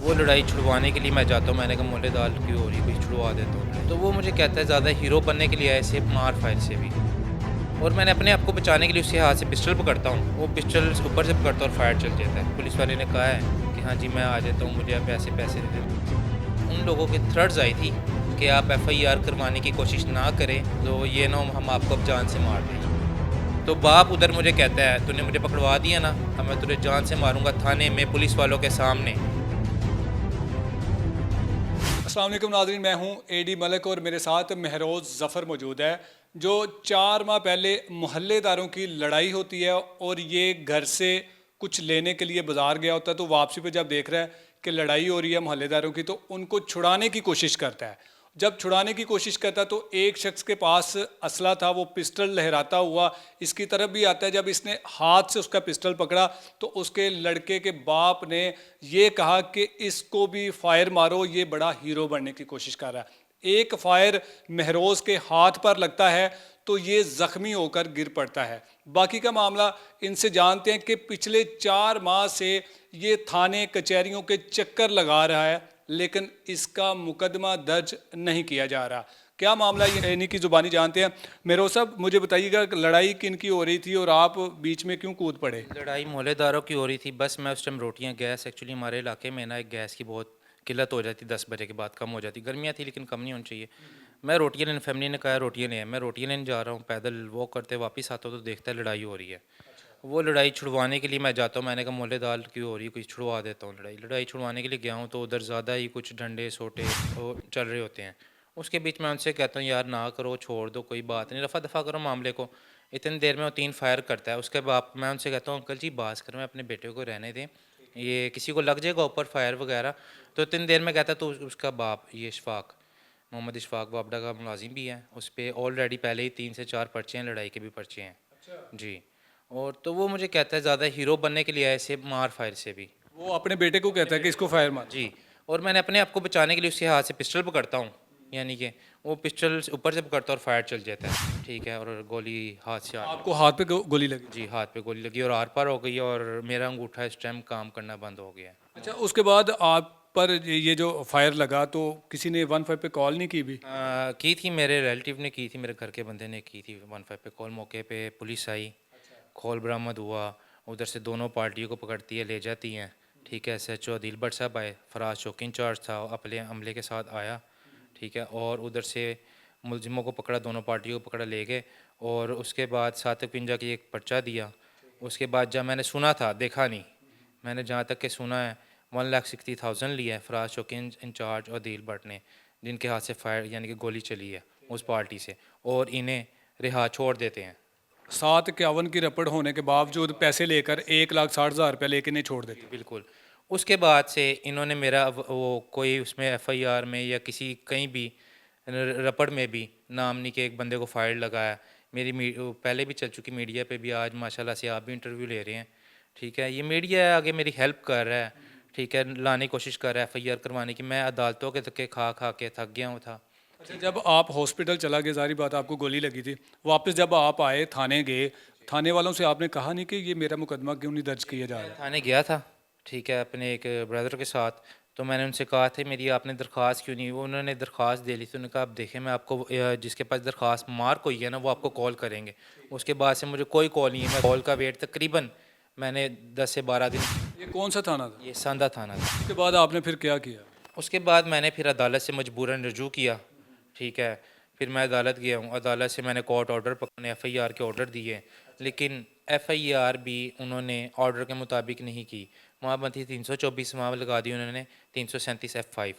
वो लड़ाई छुड़वाने के लिए मैं जाता हूँ, मैंने कहा मोले दाल क्यों हो रही, कोई छुड़वा देता हूँ। तो वो मुझे कहता है ज़्यादा हीरो बनने के लिए आए, सिर्फ मार फायर से भी। और मैंने अपने आप को बचाने के लिए उसके हाथ से पिस्टल पकड़ता हूँ, वो पिस्टल ऊपर से पकड़ता है और फायर चल जाता है। पुलिस वाले ने कहा है कि हाँ जी मैं आ जाता हूँ, मुझे आप ऐसे पैसे दे दें। उन लोगों की थ्रेट्स आई थी कि आप एफआईआर करवाने की कोशिश ना करें तो ये ना हम आपको अब जान से मार दें। तो बाप उधर मुझे कहता है तूने मुझे पकड़वा दिया ना, अब मैं तुझे जान से मारूंगा थाने में पुलिस वालों के सामने। अस्सलाम वालेकुम नाज़रीन, मैं हूं एडी मलिक और मेरे साथ महरोज़ ज़फ़र मौजूद है। जो 4 माह पहले मोहल्लेदारों की लड़ाई होती है और ये घर से कुछ लेने के लिए बाज़ार गया होता है, तो वापसी पे जब देख रहा है कि लड़ाई हो रही है मोहल्लेदारों की, तो उनको छुड़ाने की कोशिश करता है। जब छुड़ाने की कोशिश करता तो एक शख्स के पास असला था, वो पिस्टल लहराता हुआ इसकी तरफ भी आता है। जब इसने हाथ से उसका पिस्टल पकड़ा तो उसके लड़के के बाप ने ये कहा कि इसको भी फायर मारो, ये बड़ा हीरो बनने की कोशिश कर रहा है। एक फायर महरोज के हाथ पर लगता है तो ये जख्मी होकर गिर पड़ता है। बाकी का मामला इनसे जानते हैं कि पिछले 4 माह से ये थाने कचहरियों के चक्कर लगा रहा है, लेकिन इसका मुकदमा दर्ज नहीं किया जा रहा। क्या मामला ये इन्हीं की ज़ुबानी जानते हैं। मेरो साहब, मुझे बताइएगा लड़ाई किन की हो रही थी और आप बीच में क्यों कूद पड़े। लड़ाई मोहल्लेदारों की हो रही थी। बस मैं उस टाइम रोटियां, गैस एक्चुअली हमारे इलाके में ना एक गैस की बहुत किल्लत हो जाती, 10 बजे के बाद कम हो जाती। गर्मियाँ थी लेकिन कम नहीं होनी चाहिए। मैं रोटियां लेने, फैमिली ने कहा रोटियां ले आए, मैं रोटियां लेने जा रहा हूँ, पैदल वॉक करते वापस आता हूँ तो देखता है लड़ाई हो रही है। वो लड़ाई छुड़वाने के लिए मैं जाता हूँ, मैंने कहा मोले दाल क्यों हो रही है, कुछ छुड़वा देता हूँ। लड़ाई लड़ाई छुड़वाने के लिए गया हूँ तो उधर ज़्यादा ही कुछ डंडे सोटे वो चल रहे होते हैं। उसके बीच मैं उनसे कहता हूँ यार ना करो, छोड़ दो, कोई बात नहीं, रफ़ा दफ़ा करो मामले को। इतनी देर में वो 3 फायर करता है। उसके बाद मैं उनसे कहता हूँ अंकल जी बात करो, मैं अपने बेटे को रहने दें, ये किसी को लग जाएगा ऊपर फायर वगैरह। तो इतनी देर में कहता तो उसका बाप, ये इशफाक, मोहम्मद इशफाक बाबडा का मुलाजिम भी है, उस पर ऑलरेडी पहले ही 3 से 4 पर्चे हैं, लड़ाई के भी पर्चे हैं जी। और तो वो मुझे कहता है ज़्यादा हीरो बनने के लिए आए, से मार फायर से भी। वो अपने बेटे को कहता है कि इसको फायर मार। जी। और मैंने अपने आप को बचाने के लिए उसके हाथ से पिस्टल पकड़ता हूँ, यानी कि वो पिस्टल ऊपर से पकड़ता है और फायर चल जाता है, ठीक है, और गोली हाथ से आ आपको हाथ पे गोली लगी। जी, हाथ पे गोली लगी और आर पार हो गई और मेरा अंगूठा इस टाइम काम करना बंद हो गया है। अच्छा, उसके बाद आप पर ये जो फायर लगा तो किसी ने 15 पे कॉल नहीं की भी। की थी, मेरे रिलेटिव ने की थी, मेरे घर के बंदे ने की थी 15 पे कॉल। मौके पे पुलिस आई, कॉल बरामद हुआ, उधर से दोनों पार्टियों को पकड़ती है, ले जाती हैं, ठीक है। SHO आदिल भट्ट साहब आए, फराज चौकी इंचार्ज था, अपने अमले के साथ आया, ठीक है। और उधर से मुलजिमों को पकड़ा, दोनों पार्टियों को पकड़ा, ले गए। और उसके बाद 751 की एक पर्चा दिया। उसके बाद जब मैंने सुना था, देखा नहीं, मैंने जहाँ तक के सुना है 1,60,000 लिया है फराज चौकी इंचार्ज और आदिल भट्ट ने, जिनके हाथ से फायर यानी कि गोली चली है उस पार्टी से, और इन्हें रिहा छोड़ देते हैं। 751 की रपट होने के बावजूद पैसे लेकर 1,60,000 रुपया लेके नहीं छोड़ जी देते। बिल्कुल। उसके बाद से इन्होंने मेरा वो कोई उसमें एफआईआर में या किसी कहीं भी रपड़ में भी नाम नहीं कि एक बंदे को फाइल लगाया। मेरी वो पहले भी चल चुकी मीडिया पे भी, आज माशाल्लाह से आप भी इंटरव्यू ले रहे हैं, ठीक है। ये मीडिया आगे मेरी हेल्प कर रहा है, ठीक है, लाने की कोशिश कर रहा है एफआईआर करवाने की। मैं अदालतों के धक्के खा खा के थक गया हूँ था। अच्छा, जब आप हॉस्पिटल चला गए, जारी बात आपको गोली लगी थी, वापस जब आप आए थाने गए, थाने वालों से आपने कहा नहीं कि ये मेरा मुकदमा क्यों नहीं दर्ज किया जा मैं रहा। थाने गया था, ठीक है, अपने एक ब्रदर के साथ। तो मैंने उनसे कहा था मेरी आपने दरख्वास्त क्यों नहीं, वो उन्होंने दरख्वास्त दे ली थी। उन्होंने कहा अब देखें मैं आपको जिसके पास दरख्वास्त मार्क हुई है ना वो आपको कॉल करेंगे। उसके बाद से मुझे कोई कॉल नहीं है। मैं कॉल का वेट तकरीबन मैंने 10 से 12 दिन। ये कौन सा थाना था। ये सांदा थाना था। उसके बाद आपने फिर क्या किया। उसके बाद मैंने फिर अदालत से मजबूरन रजू किया, ठीक है। फिर मैं अदालत गया हूँ, अदालत से मैंने कोर्ट ऑर्डर पकड़ने एफआईआर के ऑर्डर दिए, लेकिन एफआईआर भी उन्होंने ऑर्डर के मुताबिक नहीं की। वहाँ बनती 324, वहाँ लगा दी उन्होंने 337F5।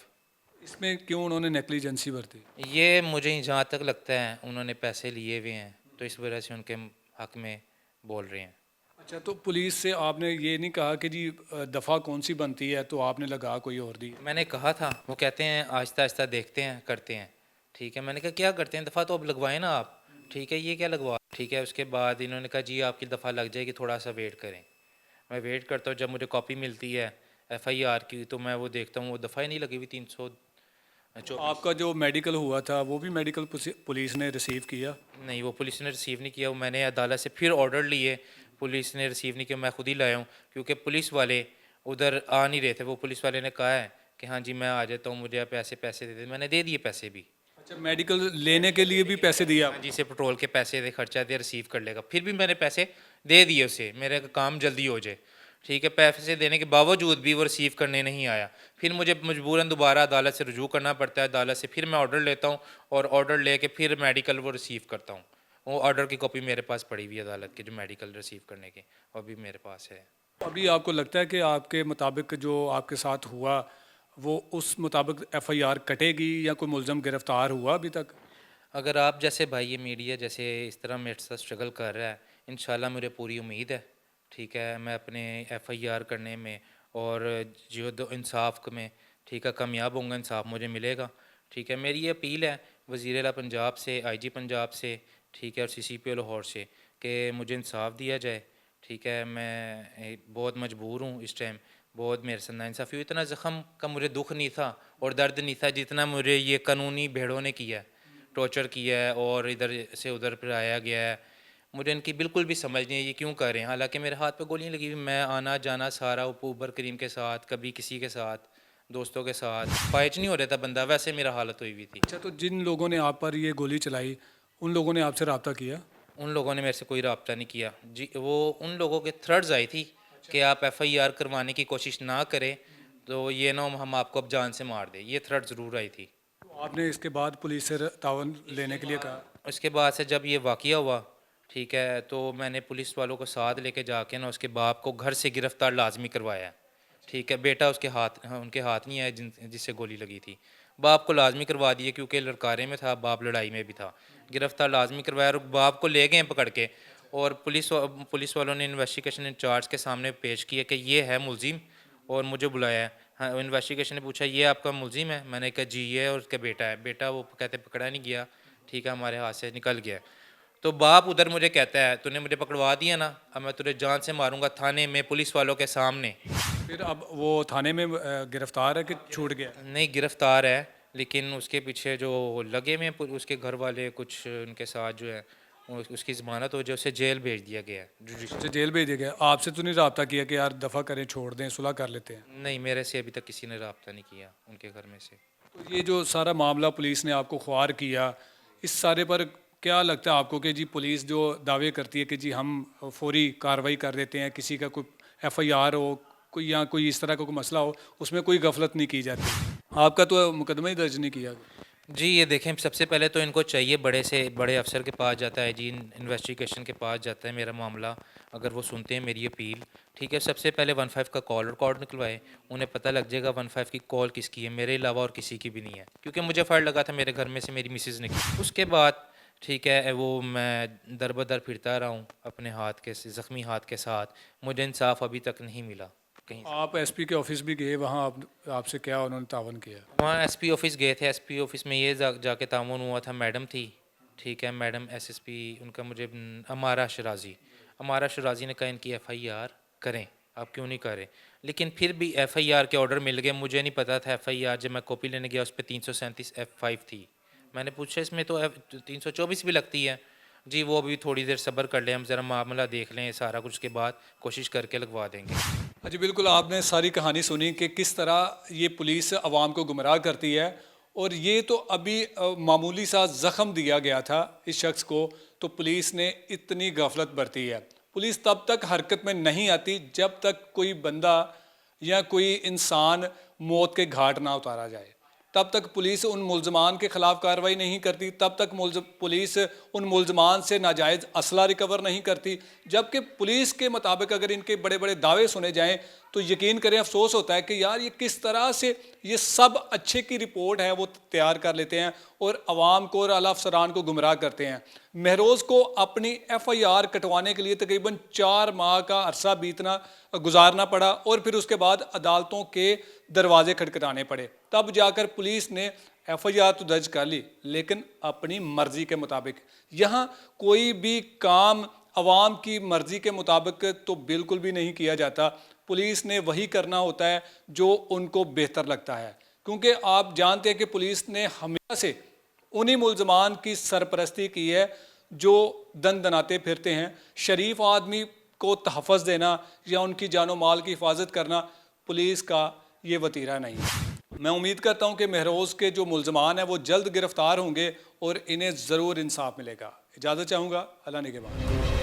इसमें क्यों उन्होंने नेग्लिजेंसी बरती। ये मुझे जहाँ तक लगता है उन्होंने पैसे लिए हुए हैं, तो इस वजह से उनके हक में बोल रहे हैं। अच्छा, तो पुलिस से आपने ये नहीं कहा कि जी दफ़ा कौन सी बनती है, तो आपने लगा कोई और दी। मैंने कहा था, वो कहते हैं आहिस्ता आहिस्ता देखते हैं करते हैं, ठीक है। मैंने कहा क्या करते हैं, दफ़ा तो अब लगवाएं ना आप, ठीक है, ये क्या लगवा, ठीक है। उसके बाद इन्होंने कहा जी आपकी दफ़ा लग जाएगी, थोड़ा सा वेट करें। मैं वेट करता हूँ, जब मुझे कॉपी मिलती है एफआईआर की तो मैं वो देखता हूँ, वो दफ़ा ही नहीं लगी हुई 324। आपका जो मेडिकल हुआ था वो भी मेडिकल पुलिस ने रिसीव किया। नहीं, वो पुलिस ने रिसीव नहीं किया, वो मैंने अदालत से फिर ऑर्डर लिए, पुलिस ने रिसीव नहीं किया, मैं खुद ही लाया हूँ। क्योंकि पुलिस वाले उधर आ नहीं रहे थे। वो पुलिस वाले ने कहा है कि हाँ जी मैं आ जाता हूँ, मुझे आप ऐसे पैसे दे दे। मैंने दे दिए पैसे भी। अच्छा, मेडिकल लेने के लिए भी पैसे दिए हाँ आप? जी, से पेट्रोल के पैसे दे, खर्चा दे, रिसीव कर लेगा। फिर भी मैंने पैसे दे दिए उसे, मेरा काम जल्दी हो जाए। ठीक है, पैसे देने के बावजूद भी वो रिसीव करने नहीं आया। फिर मुझे मजबूरन दोबारा अदालत से रुजू करना पड़ता है। अदालत से फिर मैं ऑर्डर लेता हूँ और ऑर्डर लेके फिर मेडिकल वो रिसीव करता हूँ। वो ऑर्डर की कॉपी मेरे पास पड़ी हुई है अदालत की, जो मेडिकल रिसीव करने की, वो भी मेरे पास है। अभी आपको लगता है कि आपके मुताबिक जो आपके साथ हुआ वो उस मुताबिक एफआईआर कटेगी या कोई मुलजम गिरफ्तार हुआ अभी तक? अगर आप जैसे भाई ये मीडिया जैसे इस तरह मेरे साथ स्ट्रगल कर रहा है, इंशाल्लाह मुझे पूरी उम्मीद है। ठीक है, मैं अपने एफआईआर करने में और जो दो इंसाफ में, ठीक है, कामयाब होऊंगा, इंसाफ मुझे मिलेगा। ठीक है, मेरी ये अपील है वज़ीर आला पंजाब से, आईजी पंजाब से, ठीक है, और सीसीपी लाहौर से कि मुझे इंसाफ दिया जाए। ठीक है, मैं बहुत मजबूर हूँ इस टाइम, बहुत मेरे से नाइंसाफ़ी हुई। इतना ज़ख्म का मुझे दुख नहीं था और दर्द नहीं था जितना मुझे ये कानूनी भेड़ों ने किया है, टॉर्चर किया है और इधर से उधर फिराया गया है। मुझे इनकी बिल्कुल भी समझ नहीं है ये क्यों कर रहे हैं। हालांकि मेरे हाथ पे गोलियां लगी हुई, मैं आना जाना सारा ऊबर करीम के साथ, कभी किसी के साथ, दोस्तों के साथ, फाइज नहीं हो रहा था बंदा, वैसे मेरा हालत हुई हुई थी। अच्छा, तो जिन लोगों ने आप पर ये गोली चलाई उन लोगों ने आपसे रब्ता किया? उन लोगों ने मेरे से कोई रब्ता नहीं किया जी। वो उन लोगों के थ्रेड्स आई थी कि आप एफआईआर करवाने की कोशिश ना करें तो ये ना हम आपको अब जान से मार दें, ये थ्रेड ज़रूर आई थी। तो आपने इसके बाद पुलिस से तावन लेने के लिए कहा? उसके बाद से जब ये वाक़या हुआ, ठीक है, तो मैंने पुलिस वालों को साथ लेके जाके ना उसके बाप को घर से गिरफ़्तार लाजमी करवाया है। ठीक है, बेटा उसके हाथ, हाँ, उनके हाथ नहीं आया जिससे गोली लगी थी। बाप को लाजमी करवा दिए क्योंकि लड़कारे में था, बाप लड़ाई में भी था। गिरफ़्तार लाजमी करवाया और बाप को ले गए पकड़ के, और पुलिस वालों ने इन्वेस्टिगेशन इंचार्ज के सामने पेश किया कि ये है मुलजिम, और मुझे बुलाया है। हाँ, इन्वेस्टिगेशन ने पूछा ये आपका मुलजिम है? मैंने कहा जी ये, और उसका बेटा है। बेटा वो कहते पकड़ा नहीं गया, ठीक है, हमारे हाथ से निकल गया। तो बाप उधर मुझे कहता है तूने मुझे पकड़वा दिया ना, अब मैं तुझे जान से मारूंगा थाने में पुलिस वालों के सामने। फिर अब वो थाने में गिरफ्तार है कि छूट गया? नहीं, गिरफ्तार है, लेकिन उसके पीछे जो लगे हुए हैं उसके घर वाले, कुछ उनके साथ जो है उसकी ज़मानत हो जाए, उसे जेल भेज दिया गया है जुडिशल। अच्छा, जेल भेज दिया गया। आपसे तो नहीं रब्ता किया कि यार दफ़ा करें, छोड़ दें, सुलह कर लेते हैं? नहीं, मेरे से अभी तक किसी ने रब्ता नहीं किया उनके घर में से। तो ये जो सारा मामला पुलिस ने आपको ख्वार किया, इस सारे पर क्या लगता है आपको कि जी पुलिस जो दावे करती है कि जी हम फौरी कार्रवाई कर देते हैं, किसी का कोई एफआईआर हो, कोई या कोई इस तरह का कोई मसला हो, उसमें कोई गफलत नहीं की जाती? आपका तो मुकदमा ही दर्ज नहीं किया। जी, ये देखें, सबसे पहले तो इनको चाहिए बड़े से बड़े अफसर के पास जाता है जी, इन्वेस्टिगेशन के पास जाता है मेरा मामला, अगर वो सुनते हैं मेरी अपील, ठीक है, सबसे पहले 15 का कॉल रिकॉर्ड निकलवाए, उन्हें पता लग जाएगा 15 की कॉल किसकी है, मेरे अलावा और किसी की भी नहीं है, क्योंकि मुझे फ़र्क लगा था मेरे घर में से मेरी मिसेज़ ने की। उसके बाद ठीक है, वो मैं दर बदर फिरता रहा हूँ अपने हाथ के ज़ख्मी हाथ के साथ, मुझे इंसाफ अभी तक नहीं मिला कहीं से। आप एसपी के ऑफिस भी गए, वहाँ आपसे क्या उन्होंने तावन किया? वहाँ एसपी ऑफिस गए थे। एसपी ऑफिस में ये जाके तामुन हुआ था, मैडम थी, ठीक है, मैडम एसएसपी, उनका मुझे अमारा शराजी ने कहा इनकी एफआईआर करें, आप क्यों नहीं करें? लेकिन फिर भी एफआईआर के ऑर्डर मिल गए, मुझे नहीं पता था एफआईआर, जब मैं कॉपी लेने गया उस पर 337 F5 थी। मैंने पूछा इसमें तो 324 भी लगती है। जी वो अभी थोड़ी देर सब्र कर लें, हम ज़रा मामला देख लें सारा कुछ, के बाद कोशिश करके लगवा देंगे। जी बिल्कुल, आपने सारी कहानी सुनी कि किस तरह ये पुलिस आवाम को गुमराह करती है, और ये तो अभी मामूली सा ज़ख़म दिया गया था इस शख्स को, तो पुलिस ने इतनी गफलत बरती है। पुलिस तब तक हरकत में नहीं आती जब तक कोई बंदा या कोई इंसान मौत के घाट ना उतारा जाए, तब तक पुलिस उन मुलजमान के ख़िलाफ़ कार्रवाई नहीं करती, तब तक पुलिस उन मुलजमान से नाजायज़ असला रिकवर नहीं करती। जबकि पुलिस के मुताबिक अगर इनके बड़े बड़े दावे सुने जाएं तो यकीन करें अफसोस होता है कि यार ये किस तरह से ये सब अच्छे की रिपोर्ट है वो तैयार कर लेते हैं और आवाम को और आला अफसरान को गुमराह करते हैं। महरोज़ को अपनी एफआईआर कटवाने के लिए तकरीबन 4 माह का अरसा गुजारना पड़ा और फिर उसके बाद अदालतों के दरवाजे खटखटाने पड़े, तब जाकर पुलिस ने एफआईआर तो दर्ज कर ली, लेकिन अपनी मर्जी के मुताबिक। यहाँ कोई भी काम अवाम की मर्जी के मुताबिक तो बिल्कुल भी नहीं किया जाता। पुलिस ने वही करना होता है जो उनको बेहतर लगता है, क्योंकि आप जानते हैं कि पुलिस ने हमेशा से उन्हीं मुलजमान की सरपरस्ती की है जो दनाते फिरते हैं। शरीफ आदमी को तहफ़्फ़ुज़ देना या उनकी जानो माल की हिफाजत करना पुलिस का ये वतीरा नहीं है। मैं उम्मीद करता हूँ कि महरोज़ के जो मुल्ज़मान हैं वो जल्द गिरफ्तार होंगे और इन्हें ज़रूर इंसाफ मिलेगा। इजाज़त चाहूँगा, अल्लाह निगहबान।